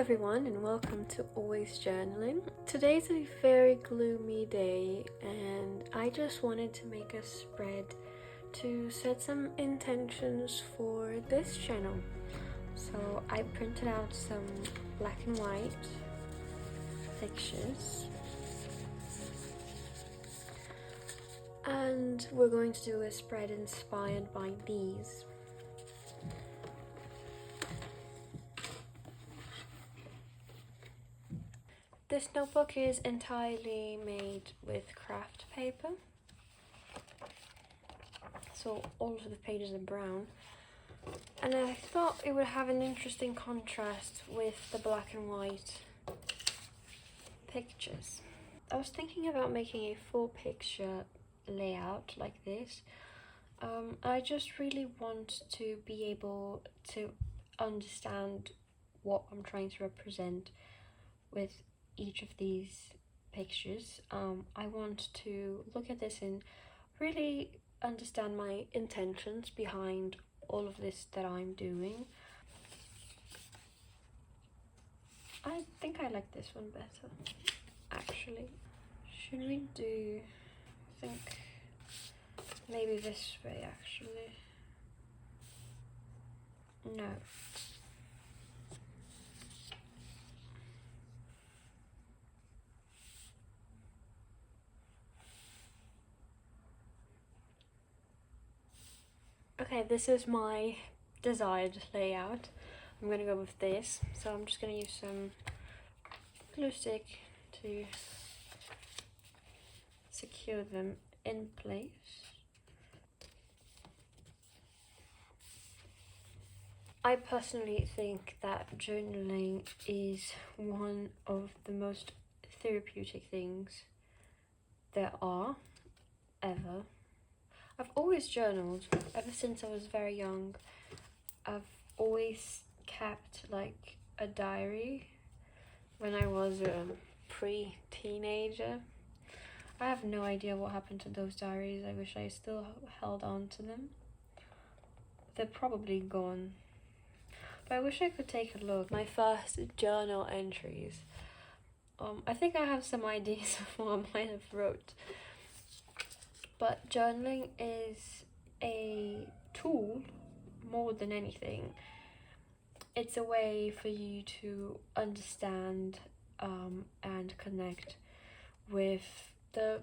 everyone and welcome to Always Journaling. Today's a very gloomy day and I just wanted to make a spread to set some intentions for this channel. So I printed out some black and white pictures and we're going to do a spread inspired by these. This notebook is entirely made with craft paper, so all of the pages are brown, and I thought it would have an interesting contrast with the black and white pictures. I was thinking about making a full picture layout like this. I just really want to be able to understand what I'm trying to represent with each of these pictures. I want to look at this and really understand my intentions behind all of this that I'm doing. I think I like this one better, actually. Should we do, I think, maybe this way, actually. No. Okay, this is my desired layout. I'm gonna go with this. So I'm just gonna use some glue stick to secure them in place. I personally think that journaling is one of the most therapeutic things there are ever. I've always journaled ever since I was very young. I've always kept like a diary when I was a pre-teenager. I have no idea what happened to those diaries. I wish I still held on to them. They're probably gone. But I wish I could take a look. My first journal entries. I think I have some ideas of what I might have wrote. But journaling is a tool more than anything. It's a way for you to understand and connect with the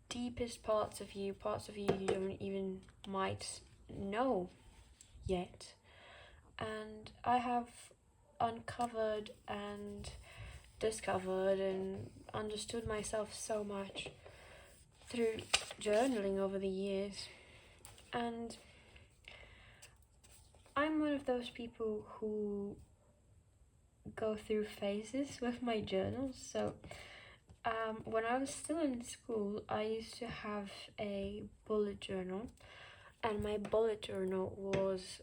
deepest parts of you you don't even might know yet. And I have uncovered and discovered and understood myself so much through journaling over the years, and I'm one of those people who go through phases with my journals. So when I was still in school, I used to have a bullet journal, and my bullet journal was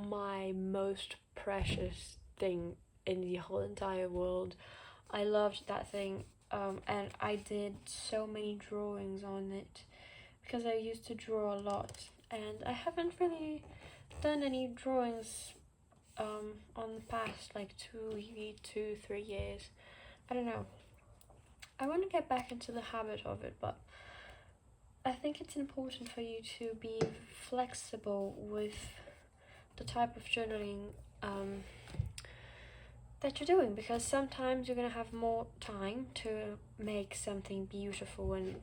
my most precious thing in the whole entire world. I loved that thing. And I did so many drawings on it because I used to draw a lot, and I haven't really done any drawings on the past like 2-3 years. I don't know. I want to get back into the habit of it, but I think it's important for you to be flexible with the type of journaling that you're doing, because sometimes you're gonna have more time to make something beautiful and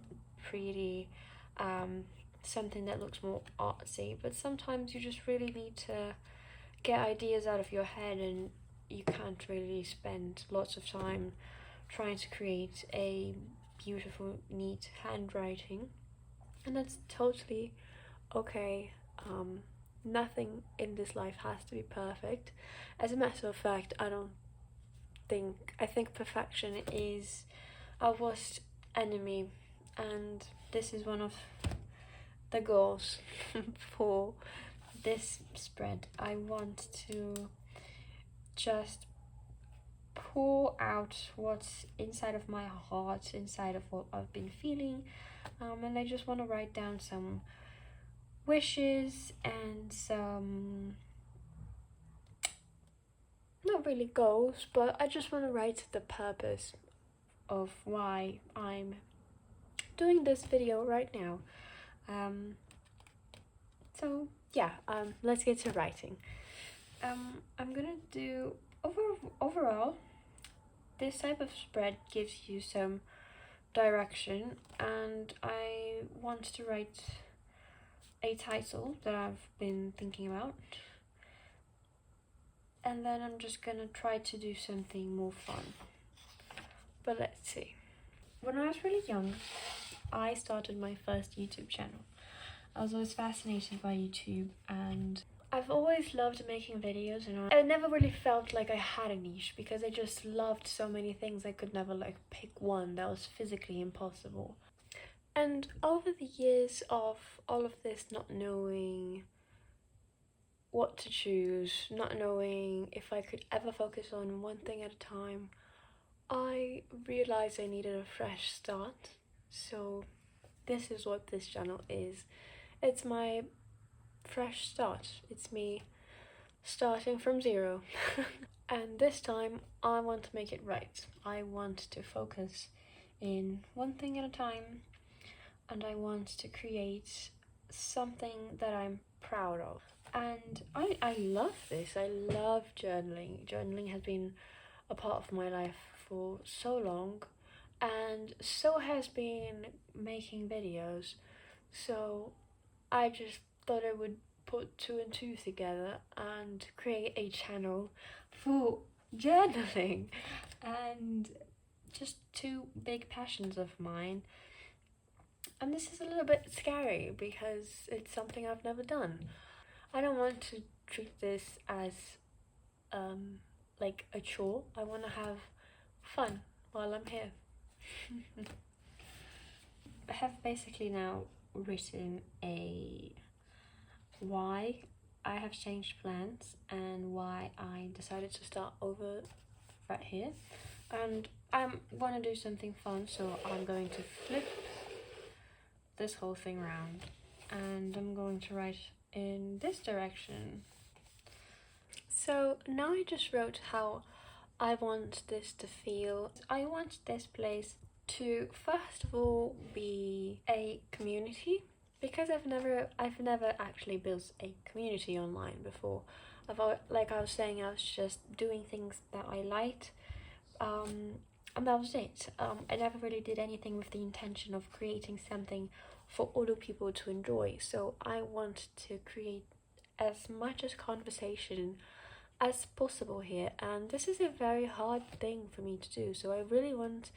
pretty, something that looks more artsy, but sometimes you just really need to get ideas out of your head, and you can't really spend lots of time trying to create a beautiful, neat handwriting, and that's totally okay. Nothing in this life has to be perfect. As a matter of fact, I think perfection is our worst enemy, and this is one of the goals for this spread. I want to just pour out what's inside of my heart, inside of what I've been feeling, and I just want to write down some wishes and some really goals, but I just want to write the purpose of why I'm doing this video right now. So yeah, let's get to writing. I'm gonna do overall. This type of spread gives you some direction, and I want to write a title that I've been thinking about, and then I'm just gonna try to do something more fun. But let's see. When I was really young, I started my first YouTube channel. I was always fascinated by YouTube, and I've always loved making videos, and I never really felt like I had a niche because I just loved so many things. I could never like pick one. That was physically impossible. And over the years of all of this, not knowing what to choose, not knowing if I could ever focus on one thing at a time, I realized I needed a fresh start. So this is what this channel is. It's my fresh start. It's me starting from zero. And this time I want to make it right. I want to focus in one thing at a time, and I want to create something that I'm proud of. And I love this. I love journaling. Journaling has been a part of my life for so long, and so has been making videos. So I just thought I would put two and two together and create a channel for journaling, and just two big passions of mine. And this is a little bit scary because it's something I've never done. I don't want to treat this as like a chore. I want to have fun while I'm here. I have basically now written a why I have changed plans and why I decided to start over right here. And I want to do something fun, so I'm going to flip this whole thing around, and I'm going to write in this direction. So now I just wrote how I want this to feel. I want this place to first of all be a community, because I've never actually built a community online before. Like I was saying, I was just doing things that I liked, and that was it. I never really did anything with the intention of creating something for other people to enjoy. So I want to create as much as conversation as possible here, and this is a very hard thing for me to do. So I really want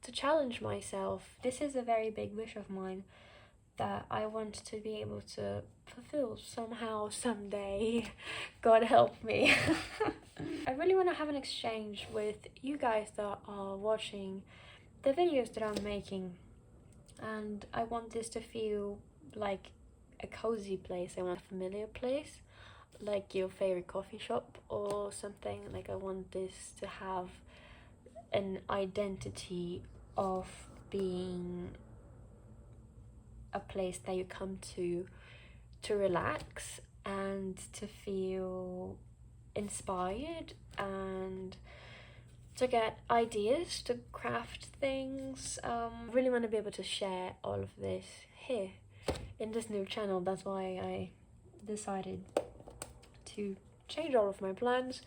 to challenge myself. This is a very big wish of mine that I want to be able to fulfill somehow, someday. God help me. I really want to have an exchange with you guys that are watching the videos that I'm making, and I want this to feel like a cozy place. I want a familiar place, like your favorite coffee shop or something. Like I want this to have an identity of being a place that you come to relax and to feel inspired and to get ideas to craft things. I really want to be able to share all of this here in this new channel. That's why I decided to change all of my plans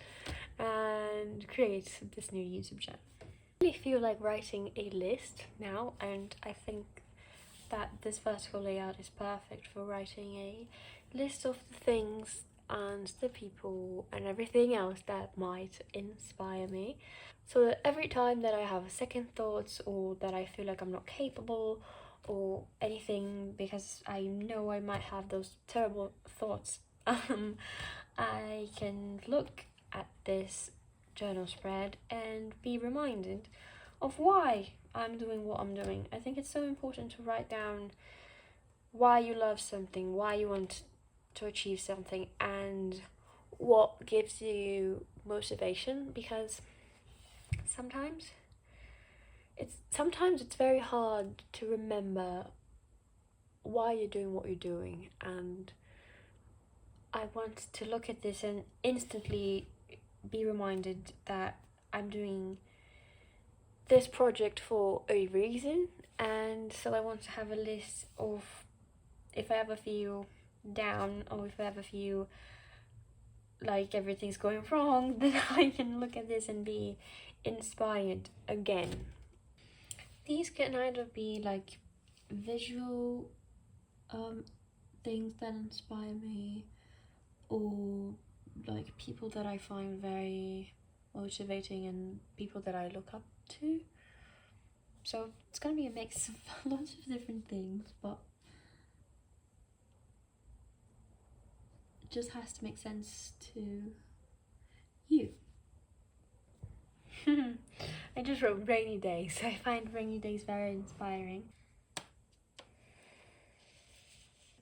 and create this new YouTube channel. I really feel like writing a list now, and I think that this vertical layout is perfect for writing a list of the things and the people and everything else that might inspire me, so that every time that I have second thoughts or that I feel like I'm not capable or anything, because I know I might have those terrible thoughts, I can look at this journal spread and be reminded of why I'm doing what I'm doing. I think it's so important to write down why you love something, why you want to achieve something, and what gives you motivation, because sometimes it's very hard to remember why you're doing what you're doing. And I want to look at this and instantly be reminded that I'm doing this project for a reason, and so I want to have a list of, if I ever feel down or if I ever feel like everything's going wrong, then I can look at this and be inspired again. These can either be like visual things that inspire me, or like people that I find very motivating and people that I look up to. So it's gonna be a mix of lots of different things, but it just has to make sense to you. I just wrote rainy days. I find rainy days very inspiring.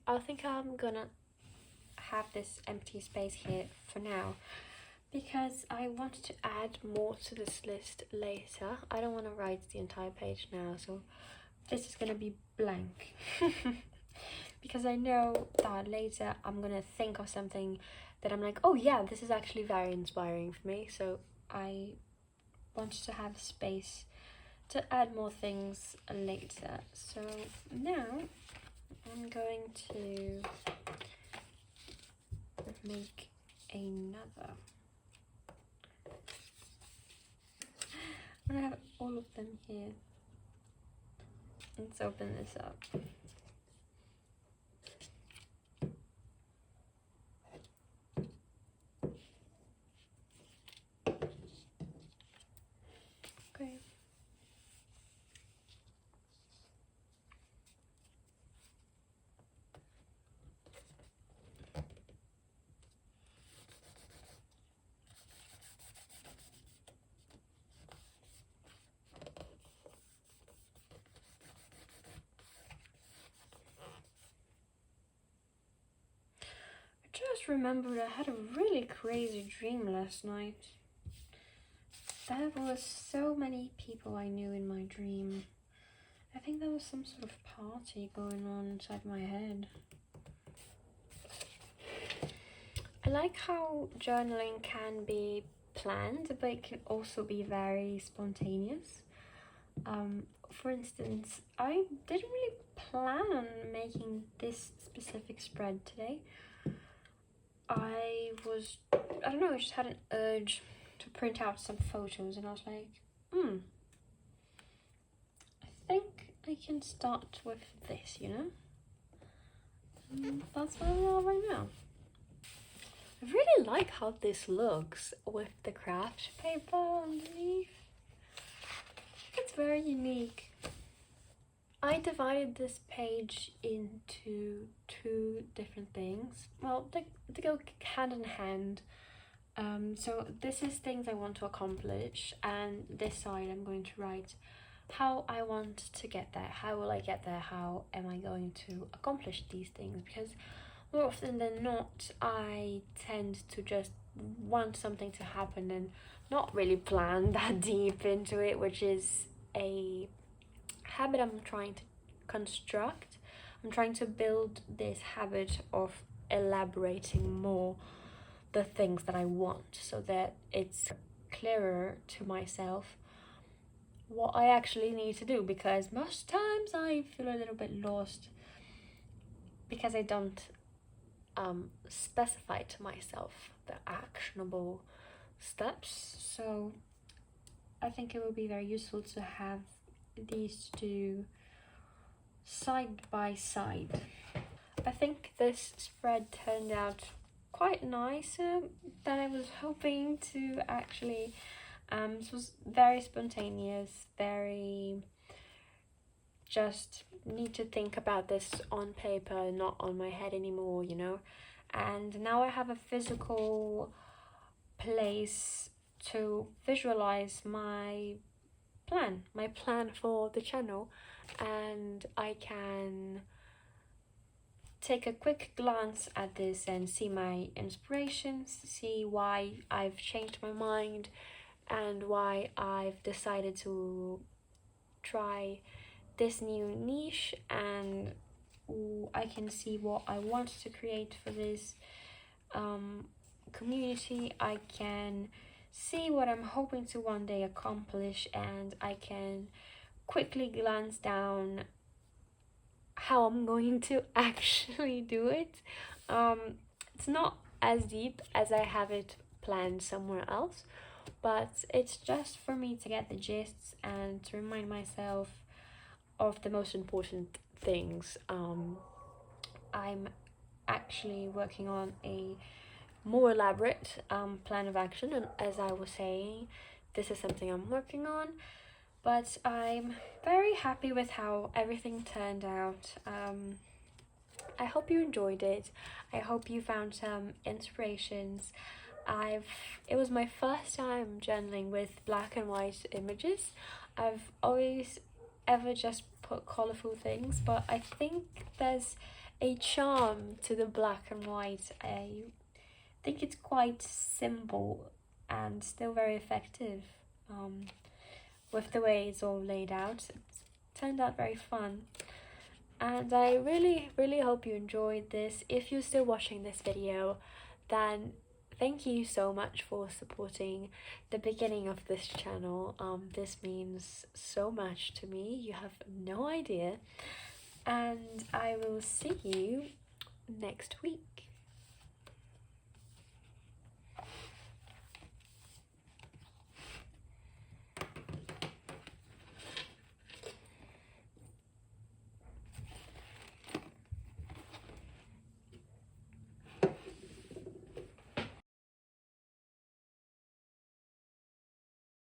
I think I'm gonna have this empty space here for now because I want to add more to this list later. I don't want to write the entire page now, so this is gonna be blank. Because I know that later I'm gonna think of something that I'm like, oh yeah, this is actually very inspiring for me, so I want to have space to add more things later. So now I'm going to make another. I'm gonna have all of them here. Let's open this up. Okay. Just remembered I had a really crazy dream last night. There was so many people I knew in my dream. I think there was some sort of party going on inside my head. I like how journaling can be planned, but it can also be very spontaneous. For instance, I didn't really plan on making this specific spread today. I don't know, I just had an urge to print out some photos, and I was like, I think I can start with this, you know? And that's where we are right now. I really like how this looks with the craft paper underneath. It's very unique. I divided this page into two different things. Well, they go hand in hand. So this is things I want to accomplish, and this side I'm going to write how I want to get there. How will I get there? How am I going to accomplish these things? Because more often than not, I tend to just want something to happen and not really plan that deep into it, which is a habit I'm trying to construct. I'm trying to build this habit of elaborating more the things that I want, so that it's clearer to myself what I actually need to do, because most times I feel a little bit lost because I don't specify to myself the actionable steps. So I think it would be very useful to have these two side by side. I think this spread turned out quite nicer than I was hoping to actually. This was very spontaneous, very just need to think about this on paper, not on my head anymore, you know. And now I have a physical place to visualize my plan for the channel, and I can take a quick glance at this and see my inspirations, see why I've changed my mind and why I've decided to try this new niche, and I can see what I want to create for this community. I can see what I'm hoping to one day accomplish, and I can quickly glance down how I'm going to actually do it. It's not as deep as I have it planned somewhere else, but it's just for me to get the gist and to remind myself of the most important things. I'm actually working on a more elaborate plan of action, and as I was saying, this is something I'm working on, but I'm very happy with how everything turned out. I hope you enjoyed it. I hope you found some inspirations. It was my first time journaling with black and white images. I've always ever just put colorful things, but I think there's a charm to the black and white. I think it's quite simple and still very effective. With the way it's all laid out, it turned out very fun. And I really, really hope you enjoyed this. If you're still watching this video, then thank you so much for supporting the beginning of this channel. This means so much to me. You have no idea. And I will see you next week.